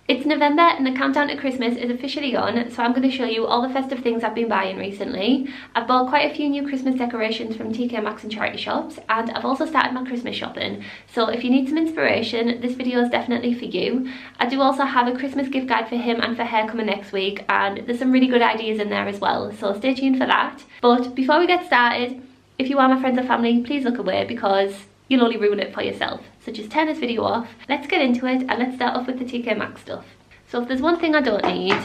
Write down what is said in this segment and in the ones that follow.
It's November and the countdown to Christmas is officially on, so I'm going to show you all the festive things I've been buying recently. I've bought quite a few new Christmas decorations from TKMaxx and charity shops, and I've also started my Christmas shopping. So if you need some inspiration, this video is definitely for you. I do also have a Christmas gift guide for him and for her coming next week, and there's some really good ideas in there as well, so stay tuned for that. But before we get started, if you are my friends or family, please look away because you'll only ruin it for yourself. So just turn this video off, let's get into it, and let's start off with the TKMaxx stuff. So if there's one thing I don't need,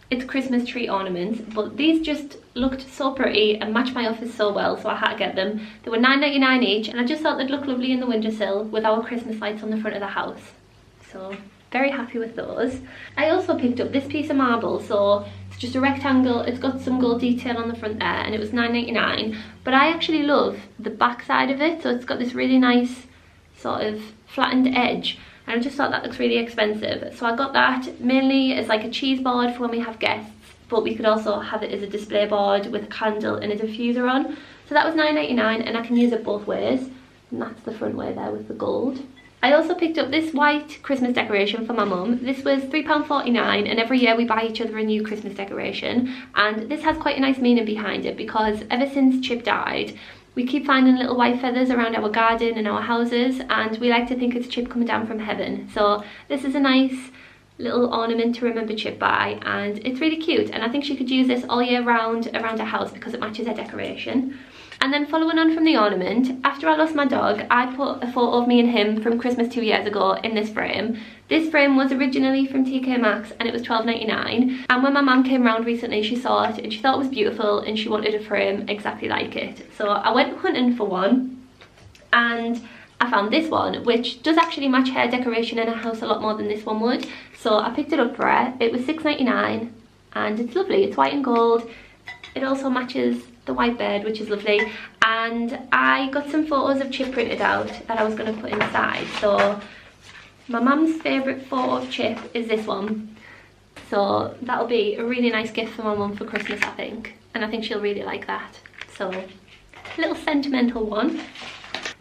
it's Christmas tree ornaments, but these just looked so pretty and matched my office so well, so I had to get them. They were £9.99 each, and I just thought they'd look lovely in the windowsill with our Christmas lights on the front of the house. So very happy with those. I also picked up this piece of marble, so it's just a rectangle, it's got some gold detail on the front there, and it was £9.99, but I actually love the back side of it, so it's got this really nice sort of flattened edge, and I just thought that looks really expensive, so I got that mainly as like a cheese board for when we have guests, but we could also have it as a display board with a candle and a diffuser on. So that was £9.99, and I can use it both ways, and that's the front way there with the gold. I also picked up this white Christmas decoration for my mum. This was £3.49, and every year we buy each other a new Christmas decoration, and this has quite a nice meaning behind it because ever since Chip died, we keep finding little white feathers around our garden and our houses, and we like to think it's Chip coming down from heaven. So this is a nice little ornament to remember Chip by, and it's really cute, and I think she could use this all year round around her house because it matches her decoration. And then following on from the ornament, after I lost my dog, I put a photo of me and him from Christmas 2 years ago in this frame. This frame was originally from TKMaxx and it was £12.99, and when my mum came round recently she saw it and she thought it was beautiful and she wanted a frame exactly like it. So I went hunting for one and I found this one, which does actually match her decoration in her house a lot more than this one would. So I picked it up for her. It was £6.99 and it's lovely, it's white and gold. It also matches the white bed, which is lovely, and I got some photos of Chip printed out that I was going to put inside. So my mum's favourite photo of Chip is this one, so that'll be a really nice gift for my mum for Christmas, I think, and I think she'll really like that. So a little sentimental one.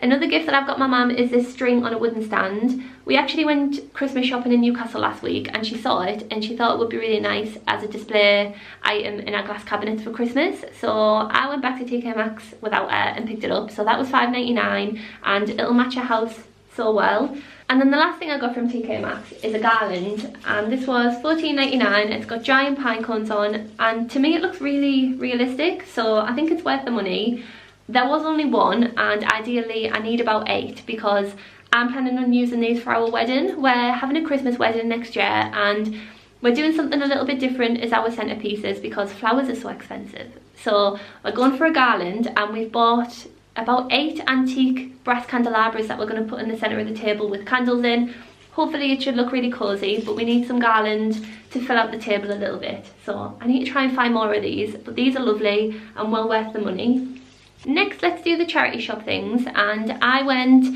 Another gift that I've got my mum is this string on a wooden stand. We actually went Christmas shopping in Newcastle last week and she saw it and she thought it would be really nice as a display item in our glass cabinets for Christmas. So I went back to TKMaxx without her and picked it up. So that was £5.99 and it'll match our house so well. And then the last thing I got from TKMaxx is a garland, and this was £14.99. It's got giant pine cones on, and to me it looks really realistic, so I think it's worth the money. There was only one, and ideally I need about 8 because I'm planning on using these for our wedding. We're having a Christmas wedding next year and we're doing something a little bit different as our centerpieces because flowers are so expensive. So we're going for a garland, and we've bought about 8 antique brass candelabras that we're going to put in the center of the table with candles in. Hopefully it should look really cozy, but we need some garland to fill out the table a little bit. So I need to try and find more of these, but these are lovely and well worth the money. Next, let's do the charity shop things, and I went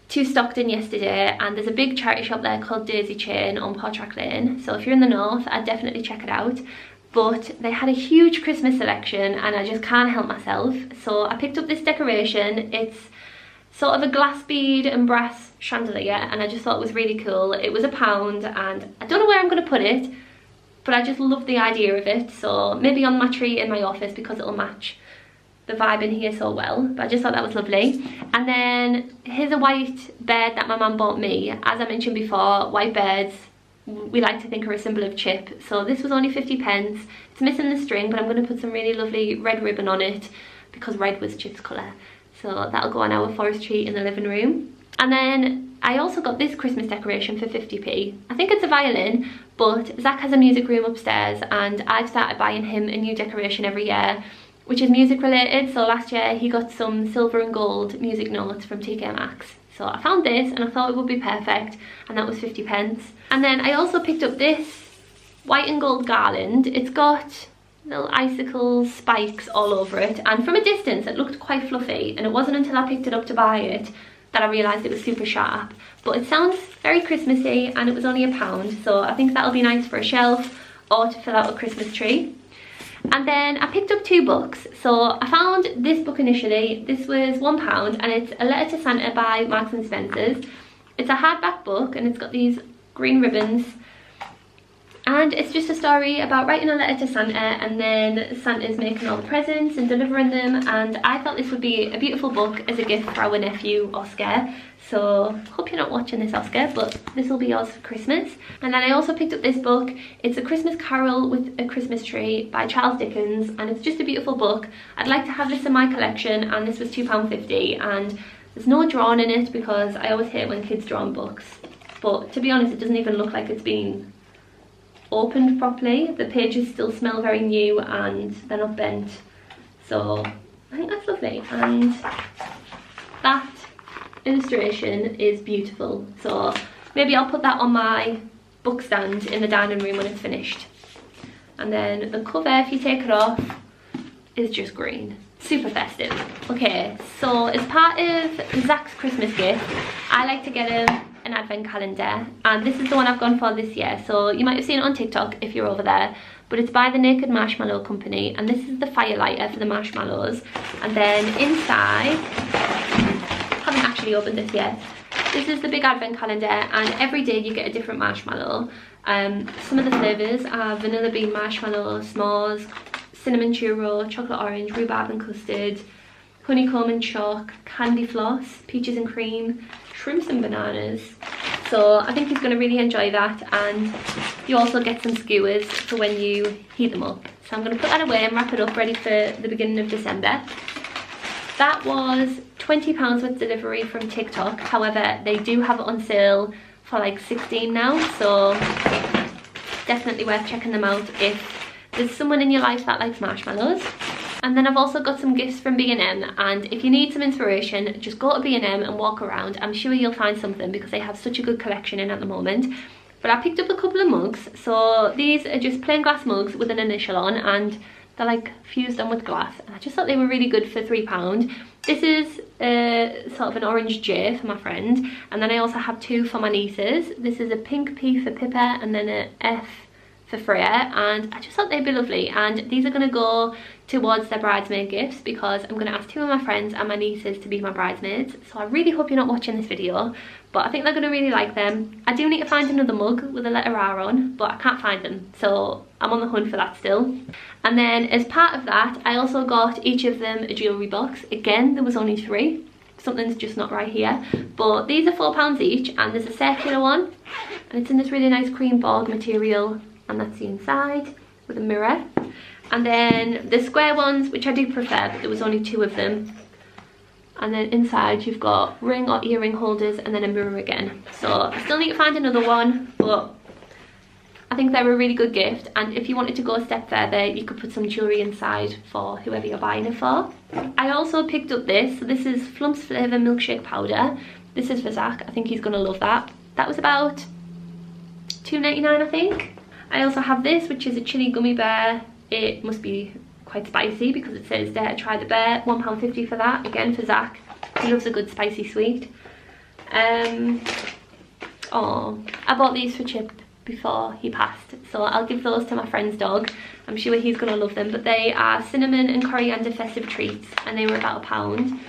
to Stockton yesterday and there's a big charity shop there called Daisy Chain on Portrack Lane, so if you're in the north I'd definitely check it out. But they had a huge Christmas selection and I just can't help myself, so I picked up this decoration. It's sort of a glass bead and brass chandelier and I just thought it was really cool. It was £1 and I don't know where I'm going to put it, but I just love the idea of it, so maybe on my tree in my office because it'll match the vibe in here so well. But I just thought that was lovely. And then here's a white bed that my mum bought me. As I mentioned before, white beds we like to think are a symbol of Chip, so this was only 50p. It's missing the string, but I'm going to put some really lovely red ribbon on it because red was Chip's colour, so that'll go on our forest tree in the living room. And then I also got this Christmas decoration for 50p. I think it's a violin, but Zach has a music room upstairs and I've started buying him a new decoration every year which is music related. So last year he got some silver and gold music notes from TKMaxx. So I found this and I thought it would be perfect, and that was 50p. And then I also picked up this white and gold garland. It's got little icicles, spikes all over it, and from a distance it looked quite fluffy, and it wasn't until I picked it up to buy it that I realised it was super sharp. But it sounds very Christmassy and it was only £1, so I think that'll be nice for a shelf or to fill out a Christmas tree. And then I picked up 2 books. So I found this book initially. This was £1 and it's A Letter to Santa by Marks and Spencer's. It's a hardback book and it's got these green ribbons And it's just a story about writing a letter to Santa, and then Santa's making all the presents and delivering them, and I thought this would be a beautiful book as a gift for our nephew Oscar. So hope you're not watching this, Oscar, but this will be yours for Christmas. And then I also picked up this book. It's A Christmas Carol with a Christmas Tree by Charles Dickens, and it's just a beautiful book. I'd like to have this in my collection, and this was £2.50, and there's no drawing in it because I always hate when kids draw on books. But to be honest, it doesn't even look like it's been opened properly. The pages still smell very new and they're not bent, so I think that's lovely. And that illustration is beautiful, so maybe I'll put that on my book stand in the dining room when it's finished. And then the cover, if you take it off, is just green. Super festive. Okay, so as part of Zach's Christmas gift, I like to get him an advent calendar, and this is the one I've gone for this year. So you might have seen it on TikTok if you're over there, but it's by the Naked Marshmallow company, and this is the fire lighter for the marshmallows. And then inside, I haven't actually opened this yet, this is the big advent calendar, and every day you get a different marshmallow. Some of the flavours are vanilla bean marshmallow, s'mores, cinnamon churro, chocolate orange, rhubarb and custard, honeycomb and chalk, candy floss, peaches and cream, shrimps and bananas. So I think he's going to really enjoy that, and you also get some skewers for when you heat them up. So I'm going to put that away and wrap it up ready for the beginning of December. That was £20 with delivery from TikTok. However, they do have it on sale for like 16 now, so definitely worth checking them out if there's someone in your life that likes marshmallows. And then I've also got some gifts from B&M, and if you need some inspiration, just go to B&M and walk around. I'm sure you'll find something because they have such a good collection in at the moment. But I picked up a couple of mugs. So these are just plain glass mugs with an initial on, and they're like fused on with glass, and I just thought they were really good for £3. This is sort of an orange J for my friend, and then I also have two for my nieces. This is a pink P for Pippa, and then an F for Freya, and I just thought they'd be lovely. And these are going to go towards their bridesmaid gifts because I'm going to ask two of my friends and my nieces to be my bridesmaids. So I really hope you're not watching this video, but I think they're going to really like them. I do need to find another mug with a letter R on, but I can't find them, so I'm on the hunt for that still. And then as part of that, I also got each of them a jewellery box. Again, there was only 3. Something's just not right here, but these are £4 each, and there's a circular one, and it's in this really nice cream borg material, and that's the inside with a mirror. And then the square ones, which I do prefer, but there was only 2 of them. And then inside you've got ring or earring holders, and then a mirror again. So I still need to find another one, but I think they're a really good gift. And if you wanted to go a step further, you could put some jewellery inside for whoever you're buying it for. I also picked up this. So this is Flumps Flavour Milkshake Powder. This is for Zach. I think he's going to love that. That was about £2.99, I think. I also have this, which is a chili gummy bear. It must be quite spicy because it says Dare to Try the Bear. £1.50 for that, again for Zach. He loves a good spicy sweet. Oh, I bought these for Chip before he passed, so I'll give those to my friend's dog. I'm sure he's going to love them, but they are cinnamon and coriander festive treats, and they were about £1.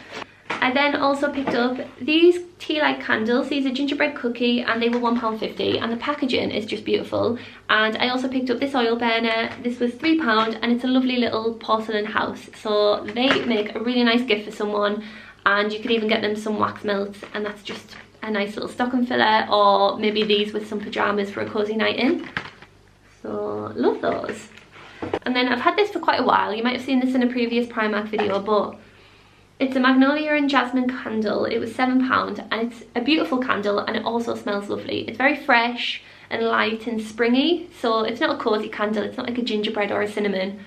I then also picked up these tea light candles. These are gingerbread cookie, and they were £1.50, and the packaging is just beautiful. And I also picked up this oil burner. This was £3, and it's a lovely little porcelain house. So they make a really nice gift for someone, and you could even get them some wax melts, and that's just a nice little stocking filler, or maybe these with some pyjamas for a cozy night in. So love those. And then I've had this for quite a while. You might have seen this in a previous Primark video, but it's a magnolia and jasmine candle. It was £7, and it's a beautiful candle, and it also smells lovely. It's very fresh and light and springy, so it's not a cozy candle. It's not like a gingerbread or a cinnamon,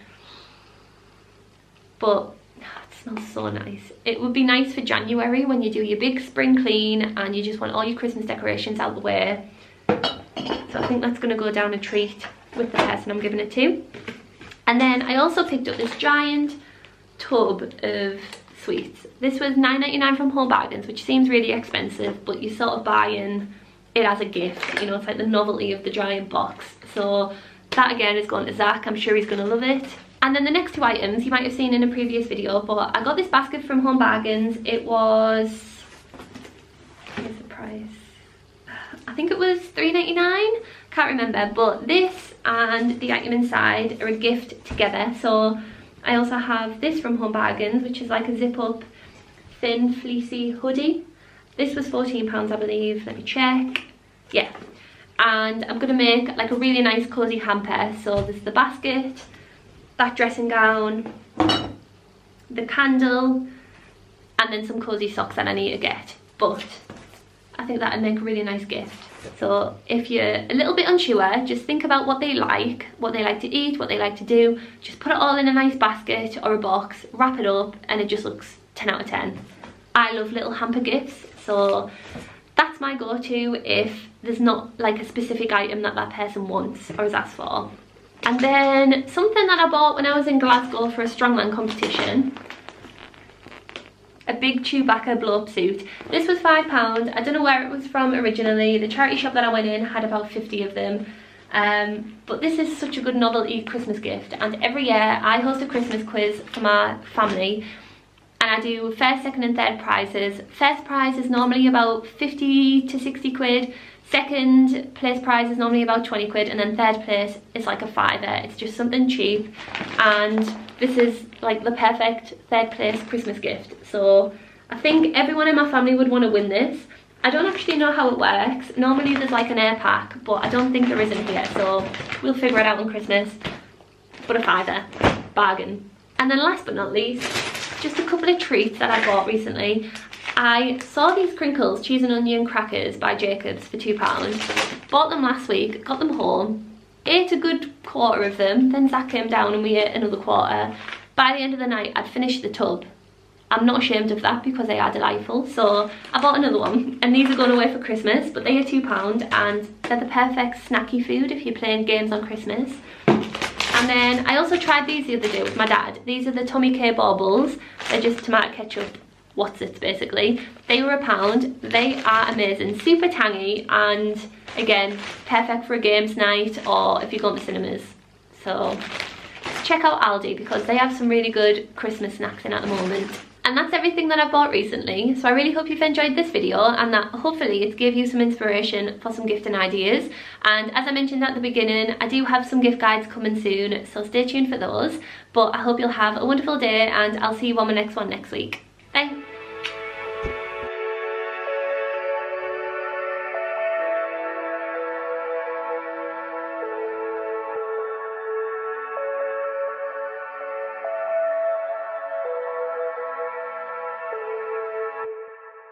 but it smells so nice. It would be nice for January when you do your big spring clean and you just want all your Christmas decorations out the way. So I think that's going to go down a treat with the person I'm giving it to. And then I also picked up this giant tub of sweets. This was £9.99 from Home Bargains, which seems really expensive, but you're sort of buying it as a gift, you know. It's like the novelty of the giant box. So that again is going to Zach. I'm sure he's going to love it. And then the next 2 items you might have seen in a previous video, but I got this basket from Home Bargains. It was, what's the price? I think it was £3.99. can't remember, but this and the item inside are a gift together. So I also have this from Home Bargains, which is like a zip up thin fleecy hoodie. This was £14, I believe. Let me check. Yeah. And I'm going to make like a really nice cozy hamper. So there's the basket, that dressing gown, the candle, and then some cozy socks that I need to get. But I think that'd make a really nice gift. So if you're a little bit unsure, just think about what they like to eat, what they like to do. Just put it all in a nice basket or a box, wrap it up, and it just looks 10 out of 10. I love little hamper gifts, so that's my go-to if there's not like a specific item that that person wants or is asked for. And then something that I bought when I was in Glasgow for a strongman competition. A big Chewbacca blow-up suit. This was £5. I don't know where it was from originally. The charity shop that I went in had about 50 of them. But this is such a good novelty Christmas gift. And every year I host a Christmas quiz for my family. And I do first, second and third prizes. First prize is normally about 50 to 60 quid. Second place prize is normally about 20 quid. And then third place is like a £5. It's just something cheap. And this is like the perfect third place Christmas gift. So I think everyone in my family would want to win this. I don't actually know how it works. Normally there's like an air pack, but I don't think there is in here. So we'll figure it out on Christmas. But a £5, bargain. And then last but not least, just a couple of treats that I bought recently. I saw these crinkles, cheese and onion crackers by Jacobs for £2. Bought them last week, got them home, ate a good quarter of them, then Zach came down and we ate another quarter. By the end of the night, I'd finished the tub. I'm not ashamed of that because they are delightful. So I bought another one, and these are going away for Christmas, but they are £2 and they're the perfect snacky food if you're playing games on Christmas. And then I also tried these the other day with my dad. These are the Tommy K baubles. They're just tomato ketchup What's-its basically. They were £1. They are amazing, super tangy, and again, perfect for a games night or if you're going to cinemas. So check out Aldi because they have some really good Christmas snacks in at the moment. And that's everything that I've bought recently. So I really hope you've enjoyed this video and that hopefully it's gave you some inspiration for some gifting ideas. And as I mentioned at the beginning, I do have some gift guides coming soon, so stay tuned for those. But I hope you'll have a wonderful day and I'll see you on my next one next week. Bye.